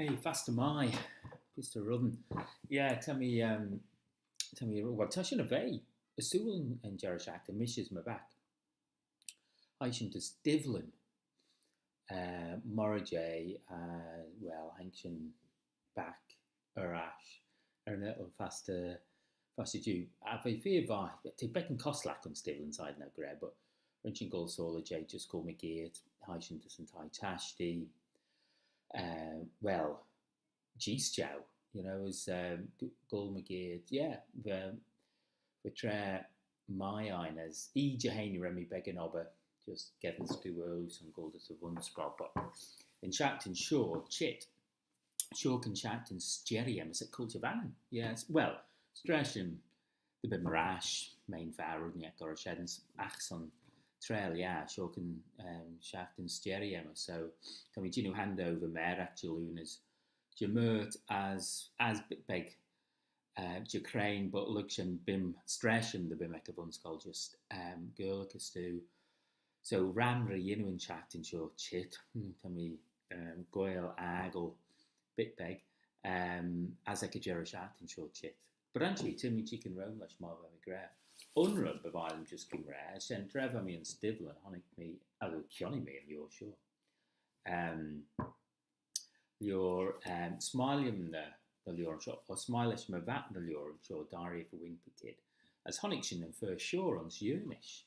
Hey, faster my, Mr. Rudden. Yeah, tell me, what tashin of a Sewell and Jerrey and mishes my back. I should just Divlin, Morajay, well, Hankshin back, Arash, and little faster due. Have a fear by, take back and cost lack on Divlin side now, grab, but Rinchin Gold Solar Jay just called me geared, Haishin doesn't tie Tashti, well, G-Stow, as Gull McGeard, yeah, we try my Ayns, Jedoonee Remy Beganoba, just getting to do early some gold at one spot, but in Shacton Shaw, Chit, Shaw can Shacton Jerrey, as it culture van, yes, well, Strasham, the bit rash, main fire, and yet or Shedden's Axon trail, yeah, Shaw can Shacton Jerrey, so can we hand over Mare actually as Jemert as big Jeig, but Luxem Bim Stresham the Bim Ekabunskol just Gaelg do. So Ramra in chat in short chit can we Goil Agel bit big as like a Jerrey chat in short chit. But actually Timmy chicken roam lash more very great. Unrub by them just king rare, send Trevor me and Divlin, honic me, mychione me and you're sure. Your Smilium the lure shot or Smilish Mavat the lure shore diary for Wimpy Kid as Honiction and first sure on Jedoonee.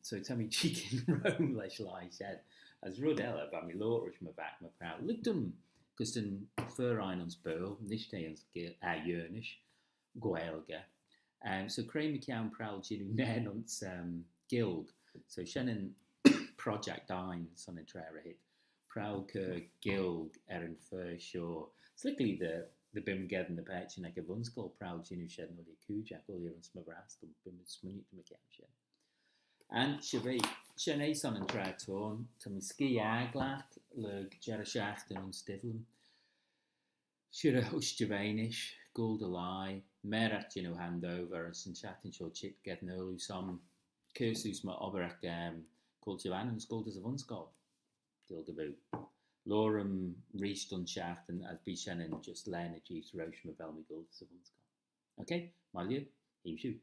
So tell me chicken roam lesh lie said as Rudella by me loayrt Mavat my proud Ligdon because then fur on Pearl Nishtayans Jedoonee Gaelgagh. So mychione proud Jedoonee on Gaelg. So Shannon project Ayns on a trail hit. Proud Gaelg Erin Fur Shaw. Slickly the bim get in the patch and like a vunskol proud Jinu shed no Kujak all year on Smabrast and bim smunny to McCam. And Shavay Shanay son and Traton to me ski aglat leg Jerrey and Divlin. Shira hush Javanish, gold lie, merat handover and some chatting show chit get no some cursus my oberak called Javan and gold as a vunskol. Gilgaboo. Lorem reached unshaft and as Bishan and just Lena Jeeves Roche Mabel Miguel. Okay, Malia, him shoot.